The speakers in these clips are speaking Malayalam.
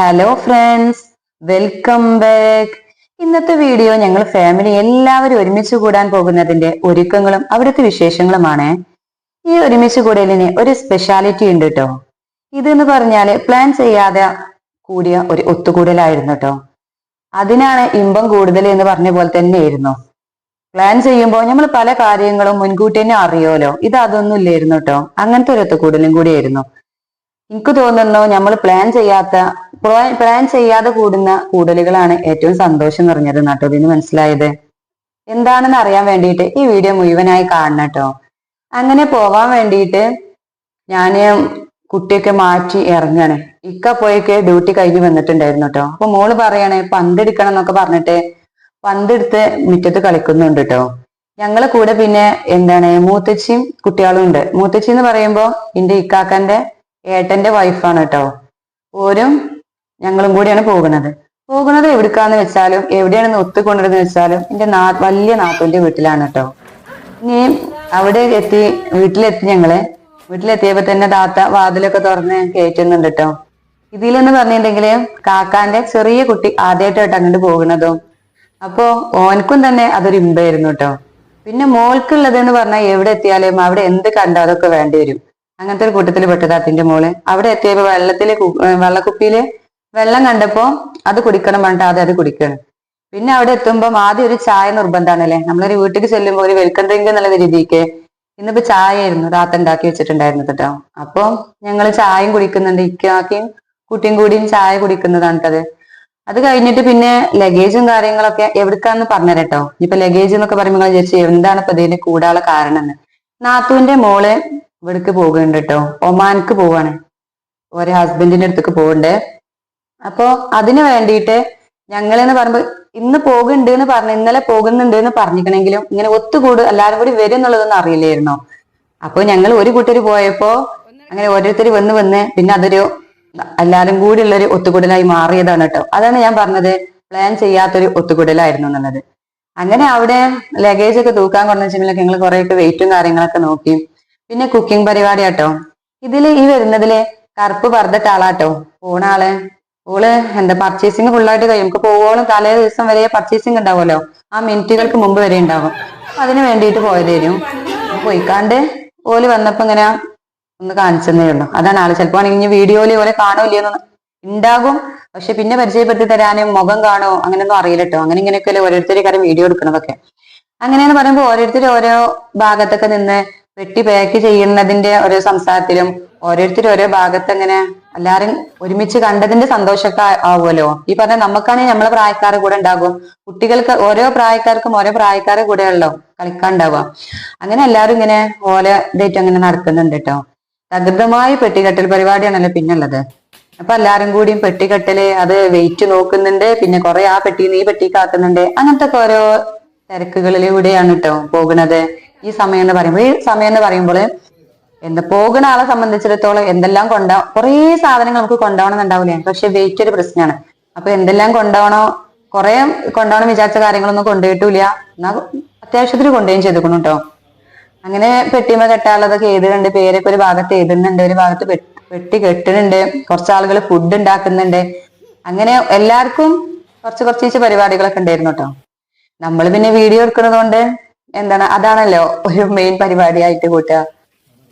Hello friends, welcome back. ഇന്നത്തെ വീഡിയോ ഞങ്ങൾ ഫാമിലി എല്ലാവരും ഒരുമിച്ച് കൂടാൻ പോകുന്നതിന്റെ ഒരുക്കങ്ങളും അവിടുത്തെ വിശേഷങ്ങളുമാണ്. ഈ ഒരുമിച്ച് കൂടലിന് ഒരു സ്പെഷ്യാലിറ്റി ഉണ്ട് കേട്ടോ. ഇതെന്ന് പറഞ്ഞാല് പ്ലാൻ ചെയ്യാതെ കൂടിയ ഒരു ഒത്തുകൂടലായിരുന്നു കേട്ടോ. അതിനാണ് ഇമ്പം കൂടുതൽ എന്ന് പറഞ്ഞ പോലെ തന്നെയായിരുന്നു. പ്ലാൻ ചെയ്യുമ്പോൾ നമ്മൾ പല കാര്യങ്ങളും മുൻകൂട്ടി തന്നെ അറിയോലോ. ഇത് അതൊന്നും ഇല്ലായിരുന്നു കേട്ടോ. അങ്ങനത്തെ ഒരു ഒത്തുകൂടലും കൂടിയായിരുന്നു. എനിക്ക് തോന്നുന്നു നമ്മൾ പ്ലാൻ ചെയ്യാതെ കൂടുന്ന കൂടലുകളാണ് ഏറ്റവും സന്തോഷം നിറഞ്ഞത് എന്നാട്ടോ ഇതിന് മനസ്സിലായത്. എന്താണെന്ന് അറിയാൻ വേണ്ടിയിട്ട് ഈ വീഡിയോ മുഴുവനായി കാണണം കേട്ടോ. അങ്ങനെ പോവാൻ വേണ്ടിയിട്ട് ഞാന് കുട്ടിയൊക്കെ മാറ്റി ഇറങ്ങാണ്. ഇക്ക പോയൊക്കെ ഡ്യൂട്ടി കഴിഞ്ഞ് വന്നിട്ടുണ്ടായിരുന്നു കേട്ടോ. അപ്പൊ മോള് പറയാണ് പന്തെടുക്കണം എന്നൊക്കെ പറഞ്ഞിട്ട് പന്തെടുത്ത് മുറ്റത്ത് കളിക്കുന്നുണ്ട് കേട്ടോ. ഞങ്ങളെ കൂടെ പിന്നെ മൂത്തച്ചിയും കുട്ടികളും ഉണ്ട്. മൂത്തച്ചി എന്ന് പറയുമ്പോ എന്റെ ഇക്കാക്കന്റെ ഏട്ടന്റെ വൈഫാണ് കേട്ടോ. ഓരും ഞങ്ങളും കൂടിയാണ് പോകുന്നത് എവിടേക്കാന്ന് വെച്ചാലും എവിടെയാണെന്ന് ഒത്തുകൊണ്ടിരുന്ന് വെച്ചാലും എന്റെ വലിയ നാത്തൂന്റെ വീട്ടിലാണ് കേട്ടോ. ഇനി അവിടെ വീട്ടിലെത്തി വീട്ടിലെത്തിയപ്പോ തന്നെ താത്ത വാതിലൊക്കെ തുറന്ന് കയറ്റുന്നുണ്ട് കേട്ടോ. ഇതിലെന്ന് പറഞ്ഞിട്ടുണ്ടെങ്കില് കാക്കാന്റെ ചെറിയ കുട്ടി ആദ്യമായിട്ടായിട്ട് അങ്ങോട്ട് പോകുന്നതും അപ്പോ ഓനക്കും തന്നെ അതൊരു ഇമ്പായിരുന്നു കേട്ടോ. പിന്നെ മോൾക്കുള്ളത് എന്ന് പറഞ്ഞാൽ എവിടെ എത്തിയാലും അവിടെ എന്ത് കണ്ടോ അതൊക്കെ വേണ്ടി വരും. അങ്ങനത്തെ ഒരു കൂട്ടത്തിൽ പെട്ടതാത്തിന്റെ മോള്. അവിടെ എത്തിയപ്പോ വെള്ളക്കുപ്പിയില് വെള്ളം കണ്ടപ്പോ അത് കുടിക്കണം പറഞ്ഞിട്ട് ആദ്യം അത് കുടിക്കണം. പിന്നെ അവിടെ എത്തുമ്പോ ആദ്യം ഒരു ചായ നിർബന്ധമാണല്ലേ. നമ്മളൊരു വീട്ടിൽ ചെല്ലുമ്പോൾ ഒരു വെൽക്കം ഡ്രിങ്ക് എന്നുള്ള രീതിക്ക് ഇന്നിപ്പോ ചായ ആയിരുന്നു രാത്രി ഉണ്ടാക്കി വെച്ചിട്ടുണ്ടായിരുന്നു കേട്ടോ. അപ്പൊ ഞങ്ങള് ചായയും കുടിക്കുന്നുണ്ട്. ഇക്കാക്കിയും കുട്ടിയും കൂടിയും ചായ കുടിക്കുന്നതാണ് കേട്ടത്. അത് കഴിഞ്ഞിട്ട് പിന്നെ ലഗേജും കാര്യങ്ങളൊക്കെ എവിടേക്കാന്ന് പറഞ്ഞുതരാം കേട്ടോ. ഇപ്പൊ ലഗേജ് എന്നൊക്കെ പറയുമ്പോൾ വിചാരിച്ചു എന്താണ് ഇപ്പൊ ഇതിന് കൂടാനുള്ള കാരണം എന്ന്. നാത്തൂന്റെ മോള് ഇവിടേക്ക് പോകുന്നുണ്ട് കേട്ടോ. ഒമാൻക്ക് പോവാണ്. ഓരോ ഹസ്ബൻഡിന്റെ അടുത്തേക്ക് പോകണ്ടേ. അപ്പൊ അതിന് വേണ്ടിയിട്ട് ഞങ്ങളെന്ന് പറയുമ്പോ ഇന്ന് പോകുന്നുണ്ട് എന്ന് പറഞ്ഞു, ഇന്നലെ പോകുന്നുണ്ട് എന്ന് പറഞ്ഞിരിക്കണെങ്കിലും ഇങ്ങനെ ഒത്തുകൂട് എല്ലാരും കൂടി വരും എന്നുള്ളതൊന്നും അറിയില്ലായിരുന്നോ. അപ്പൊ ഞങ്ങൾ ഒരു കൂട്ടര് പോയപ്പോ അങ്ങനെ ഓരോരുത്തർ വന്ന് പിന്നെ അതൊരു എല്ലാരും കൂടി ഉള്ളൊരു ഒത്തുകൂടലായി മാറിയതാണ് കേട്ടോ. അതാണ് ഞാൻ പറഞ്ഞത് പ്ലാൻ ചെയ്യാത്തൊരു ഒത്തുകൂടലായിരുന്നു എന്നുള്ളത്. അങ്ങനെ അവിടെ ലഗേജ് ഒക്കെ തൂക്കാൻ കൊണ്ടു വെച്ചെങ്കിലൊക്കെ ഞങ്ങൾ കുറെയൊക്കെ വെയിറ്റും കാര്യങ്ങളൊക്കെ നോക്കി. പിന്നെ കുക്കിംഗ് പരിപാടി ആട്ടോ. ഈ വരുന്നതില് കറുപ്പ് പറഞ്ഞിട്ട ആളാട്ടോ പോണ ആള്. ഓള് പർച്ചേസിങ് ഫുള്ളായിട്ട് കഴിയും. നമുക്ക് പോവോളം തലേ ദിവസം വരെ പർച്ചേസിങ് ഉണ്ടാവുമല്ലോ. ആ മിനിറ്റുകൾക്ക് മുമ്പ് വരെ ഉണ്ടാവും. അപ്പൊ അതിന് വേണ്ടിയിട്ട് പോയതായിരുന്നു. പോയിക്കാണ്ട് ഓല് വന്നപ്പോ ഇങ്ങനെ ഒന്ന് കാണിച്ചെന്നേ ഉള്ളൂ. അതാണ് ആള്. ചിലപ്പോ ആണെങ്കിൽ വീഡിയോയില് ഓലെ കാണൂലെന്ന് ഉണ്ടാകും. പക്ഷെ പിന്നെ പരിചയപ്പെടുത്തി തരാനും മുഖം കാണോ അങ്ങനെയൊന്നും അറിയില്ല കേട്ടോ. അങ്ങനെ ഇങ്ങനെയൊക്കെ ഓരോരുത്തരെ കാര്യം വീഡിയോ എടുക്കണതൊക്കെ. അങ്ങനെയെന്ന് പറയുമ്പോൾ ഓരോരുത്തർ ഓരോ ഭാഗത്തൊക്കെ നിന്ന് വെട്ടി പാക്ക് ചെയ്യുന്നതിന്റെ ഓരോ സംസാരത്തിലും ഓരോരുത്തരും ഓരോ ഭാഗത്ത് അങ്ങനെ എല്ലാരും ഒരുമിച്ച് കണ്ടതിന്റെ സന്തോഷമൊക്കെ ആവുമല്ലോ. ഈ പറഞ്ഞ നമുക്കാണെങ്കിൽ നമ്മളെ പ്രായക്കാരെ കൂടെ ഉണ്ടാകും. കുട്ടികൾക്ക് ഓരോ പ്രായക്കാർക്കും ഓരോ പ്രായക്കാരെ കൂടെ ഉള്ളോ കളിക്കാൻ ഉണ്ടാവുക. അങ്ങനെ എല്ലാരും ഇങ്ങനെ ഓരോ ഇതായിട്ട് അങ്ങനെ നടക്കുന്നുണ്ട് കേട്ടോ. തകൃതമായ പെട്ടികെട്ടൽ പരിപാടിയാണല്ലോ പിന്നുള്ളത്. അപ്പൊ എല്ലാരും കൂടിയും പെട്ടികെട്ടല് അത് വെയിറ്റ് നോക്കുന്നുണ്ട്. പിന്നെ കുറെ ആ പെട്ടിന്ന് ഈ പെട്ടിക്ക് ആക്കുന്നുണ്ട്. അങ്ങനത്തെ ഒക്കെ ഓരോ തിരക്കുകളിലൂടെയാണ് കേട്ടോ പോകുന്നത്. ഈ സമയം എന്ന് പറയുമ്പോൾ പോകുന്ന ആളെ സംബന്ധിച്ചിടത്തോളം എന്തെല്ലാം കുറേ സാധനങ്ങൾ നമുക്ക് കൊണ്ടുപോകണമെന്നുണ്ടാവില്ലേ. പക്ഷെ വെയിറ്റ് ഒരു പ്രശ്നമാണ്. അപ്പൊ എന്തെല്ലാം കുറെ കൊണ്ടുപോകണം വിചാരിച്ച കാര്യങ്ങളൊന്നും കൊണ്ടുപോയിട്ടില്ല. എന്നാ അത്യാവശ്യത്തിന് കൊണ്ടുപോയും ചെയ്തിരിക്കണം കേട്ടോ. അങ്ങനെ പെട്ടിമ കെട്ടാനുള്ളതൊക്കെ എഴുതുന്നുണ്ട്. പേരൊക്കെ ഒരു ഭാഗത്ത് എഴുതുന്നുണ്ട്, ഒരു ഭാഗത്ത് പെട്ടി കെട്ടുന്നുണ്ട്. കുറച്ചാളുകൾ ഫുഡ് ഉണ്ടാക്കുന്നുണ്ട്. അങ്ങനെ എല്ലാവർക്കും കുറച്ച് പരിപാടികളൊക്കെ ഉണ്ടായിരുന്നു കേട്ടോ. നമ്മൾ പിന്നെ വീഡിയോ എടുക്കുന്നത് കൊണ്ട് അതാണല്ലോ ഒരു മെയിൻ പരിപാടിയായിട്ട് കൂട്ടുക.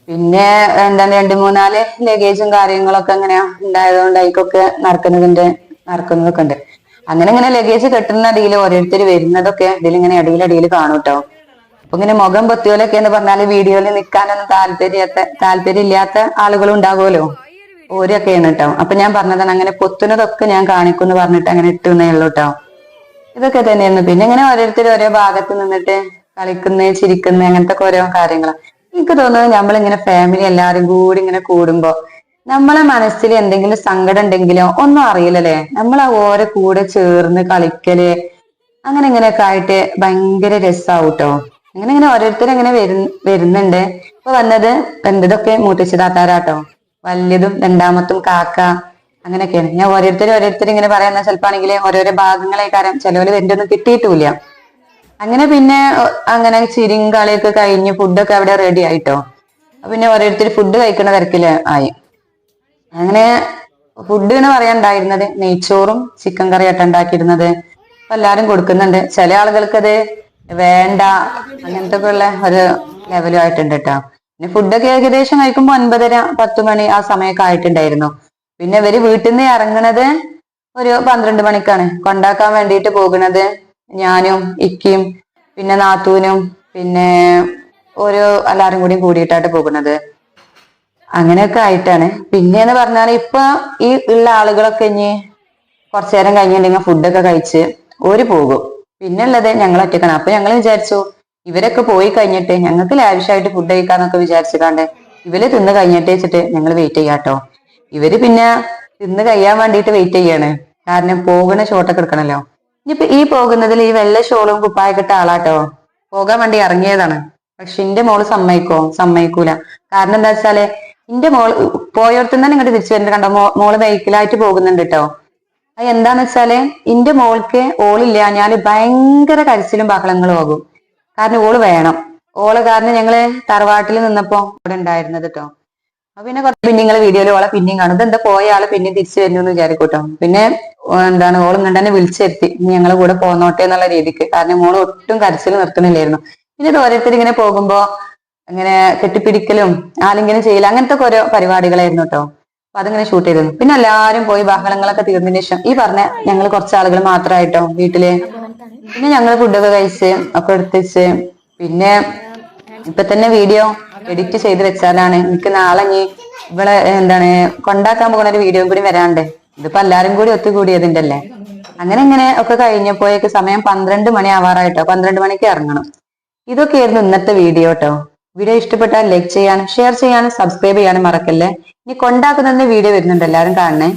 പിന്നെ 2-3 ലഗേജും കാര്യങ്ങളൊക്കെ അങ്ങനെ ഉണ്ടായതുകൊണ്ട് അതിക്കൊക്കെ നടക്കുന്നതൊക്കെ ഉണ്ട്. അങ്ങനെ ലഗേജ് കെട്ടുന്ന അടിയിൽ ഓരോരുത്തർ വരുന്നതൊക്കെ ഇതിലിങ്ങനെ അടിയിൽ കാണും കേട്ടോ. അപ്പൊ ഇങ്ങനെ മുഖം പൊത്തിയോലൊക്കെ എന്ന് പറഞ്ഞാല് വീഡിയോയിൽ നിൽക്കാനൊന്നും താല്പര്യം ഇല്ലാത്ത ആളുകളും ഉണ്ടാകുമല്ലോ. ഓരൊക്കെയാണ് കേട്ടോ. അപ്പൊ ഞാൻ പറഞ്ഞതാണ് അങ്ങനെ പൊത്തുന്നതൊക്കെ ഞാൻ കാണിക്കുമെന്ന് പറഞ്ഞിട്ട് അങ്ങനെ ഇട്ടുന്നേ ഉള്ളൂ കേട്ടോ. ഇതൊക്കെ തന്നെയായിരുന്നു. പിന്നെ ഇങ്ങനെ ഓരോരുത്തർ ഓരോ ഭാഗത്ത് നിന്നിട്ട് കളിക്കുന്ന ചിരിക്കുന്ന അങ്ങനത്തെ ഓരോ കാര്യങ്ങൾ. എനിക്ക് തോന്നുന്നത് നമ്മളിങ്ങനെ ഫാമിലി എല്ലാരും കൂടി ഇങ്ങനെ കൂടുമ്പോ നമ്മളെ മനസ്സിൽ എന്തെങ്കിലും സങ്കടം ഉണ്ടെങ്കിലോ ഒന്നും അറിയില്ലല്ലേ. നമ്മൾ ആ ഓരോ കൂടെ ചേർന്ന് കളിക്കല് അങ്ങനെ ഇങ്ങനെയൊക്കെ ആയിട്ട് ഭയങ്കര രസാവും കേട്ടോ. അങ്ങനെ ഓരോരുത്തരും അങ്ങനെ വരുന്നുണ്ട്. ഇപ്പൊ വന്നത് ഇതൊക്കെ മൂത്തച്ഛതാത്താരാട്ടോ. വലിയതും രണ്ടാമത്തും കാക്ക അങ്ങനെയൊക്കെയാണ്. ഞാൻ ഓരോരുത്തരും ഇങ്ങനെ പറയുന്ന ചിലപ്പാണെങ്കിൽ ഓരോരോ ഭാഗങ്ങളെ കാര്യം ചിലവര് എന്റെ ഒന്നും കിട്ടിയിട്ടില്ല. അങ്ങനെ പിന്നെ അങ്ങനെ ചിരിയും കളിയൊക്കെ കഴിഞ്ഞ് ഫുഡൊക്കെ അവിടെ റെഡി ആയിട്ടോ. പിന്നെ ഓരോരുത്തർ ഫുഡ് കഴിക്കുന്ന തിരക്കില് ആയി. അങ്ങനെ ഫുഡ് എന്ന് പറയാനുണ്ടായിരുന്നത് നെയ്ച്ചോറും ചിക്കൻ കറിയായിട്ട് ഉണ്ടാക്കിയിരുന്നത്. അപ്പൊ എല്ലാരും കൊടുക്കുന്നുണ്ട്. ചില ആളുകൾക്ക് അത് വേണ്ട അങ്ങനത്തെ ഒക്കെ ഉള്ള ഒരു ലെവലും ആയിട്ടുണ്ട് കേട്ടോ. പിന്നെ ഫുഡൊക്കെ ഏകദേശം കഴിക്കുമ്പോ 9:30 10 മണി ആ സമയമൊക്കെ ആയിട്ടുണ്ടായിരുന്നു. പിന്നെ ഇവര് വീട്ടിൽ നിന്ന് ഇറങ്ങണത് ഒരു 12 മണിക്കാണ്. കൊണ്ടാക്കാൻ വേണ്ടിയിട്ട് പോകുന്നത് ഞാനും ഇക്കിയും പിന്നെ നാത്തൂനും പിന്നെ ഓരോ എല്ലാരും കൂടി കൂടിയിട്ടായിട്ട് പോകുന്നത്. അങ്ങനെയൊക്കെ ആയിട്ടാണ്. പിന്നെന്ന് പറഞ്ഞാൽ ഇപ്പൊ ഈ ഉള്ള ആളുകളൊക്കെ ഇനി കുറച്ചു നേരം കഴിഞ്ഞിട്ടുണ്ടെങ്കിൽ ഫുഡൊക്കെ കഴിച്ച് ഓര് പോകും. പിന്നെ ഉള്ളത് ഞങ്ങൾ ഒറ്റക്കാണ്. അപ്പൊ ഞങ്ങൾ വിചാരിച്ചു ഇവരൊക്കെ പോയി കഴിഞ്ഞിട്ട് ഞങ്ങൾക്ക് ലാവിഷായിട്ട് ഫുഡ് കഴിക്കാന്നൊക്കെ വിചാരിച്ചിട്ടാണ്ട് ഇവര് തിന്ന് കഴിഞ്ഞിട്ട് വെച്ചിട്ട് ഞങ്ങൾ വെയിറ്റ് ചെയ്യാട്ടോ. ഇവര് പിന്നെ തിന്ന് കഴിയാൻ വേണ്ടിയിട്ട് വെയിറ്റ് ചെയ്യാണ്. കാരണം പോകുന്ന ഷോട്ടൊക്കെ എടുക്കണല്ലോ. ഇനിയിപ്പൊ ഈ പോകുന്നതിൽ ഈ വെള്ള ഷോളും കുപ്പായൊക്കെ ഇട്ട ആളാട്ടോ പോകാൻ വേണ്ടി ഇറങ്ങിയതാണ്. പക്ഷെ എന്റെ മോള് സമ്മതിക്കൂല. കാരണം എന്താ വെച്ചാല് എന്റെ മോള് പോയോടത്തുനിന്ന് തന്നെ ഇങ്ങോട്ട് തിരിച്ചു വരുന്നുണ്ട് കണ്ടോ. മോള് ബൈക്കിലായിട്ട് പോകുന്നുണ്ട് കേട്ടോ. അത് എന്താന്ന് വെച്ചാല് എന്റെ മോൾക്ക് ഓളില്ല ഞാന് ഭയങ്കര കരച്ചിലും ബഹളങ്ങളും ആകും. കാരണം ഓള് വേണം. ഓള് കാരണം ഞങ്ങള് തറവാട്ടിൽ നിന്നപ്പോ ഇവിടെ ഉണ്ടായിരുന്നത് കേട്ടോ. അപ്പൊ പിന്നെ കുറച്ച് പിന്നെ നിങ്ങളെ വീഡിയോയിൽ ഓളെ പിന്നെയും കാണും. ഇതെന്താ പോയ ആള് പിന്നെയും തിരിച്ചു വരുന്നു എന്ന് വിചാരിക്കൂട്ടോ. പിന്നെ എന്താണ് ഓൾ ഇങ്ങോട്ട് തന്നെ വിളിച്ചെത്തി ഞങ്ങളെ കൂടെ പോന്നോട്ടെ എന്നുള്ള രീതിക്ക്. കാരണം മോള് ഒട്ടും കരച്ചിൽ നിർത്തണില്ലായിരുന്നു. പിന്നെ ഇത് ഓരോരുത്തർ ഇങ്ങനെ പോകുമ്പോ ഇങ്ങനെ കെട്ടിപ്പിടിക്കലും ആലിംഗനം ചെയ്യലും അങ്ങനത്തെ ഒക്കെ ഓരോ പരിപാടികളായിരുന്നു കേട്ടോ. അപ്പൊ അതിങ്ങനെ ഷൂട്ട് ചെയ്തിരുന്നു. പിന്നെ എല്ലാരും പോയി ബഹളങ്ങളൊക്കെ തീർന്നതിന് ശേഷം ഈ പറഞ്ഞ ഞങ്ങൾ കുറച്ച് ആളുകൾ മാത്രമായിട്ടോ വീട്ടില്. പിന്നെ ഞങ്ങൾ ഫുഡൊക്കെ കഴിച്ച് ഒക്കെ എടുത്തിച്ച് പിന്നെ ഇപ്പൊ തന്നെ വീഡിയോ എഡിറ്റ് ചെയ്ത് വെച്ചാലാണ് എനിക്ക് നാളെ ഇനി ഇവിടെ എന്താണ് കൊണ്ടാക്കാൻ പോകുന്ന ഒരു വീഡിയോ കൂടി വരാണ്ട്. ഇതിപ്പോ എല്ലാരും കൂടി ഒത്തുകൂടിയതിന്റെ അല്ലേ. അങ്ങനെ ഒക്കെ കഴിഞ്ഞപ്പോഴേക്ക് സമയം 12 മണി ആവാറായിട്ടോ. 12 മണിക്ക് ഇറങ്ങണം. ഇതൊക്കെയായിരുന്നു ഇന്നത്തെ വീഡിയോ കേട്ടോ. വീഡിയോ ഇഷ്ടപ്പെട്ടാൽ ലൈക്ക് ചെയ്യാനും ഷെയർ ചെയ്യാനും സബ്സ്ക്രൈബ് ചെയ്യാനും മറക്കല്ലേ. ഇനി കൊണ്ടാക്കുന്ന വീഡിയോ വരുന്നുണ്ട്, എല്ലാരും കാണണേ.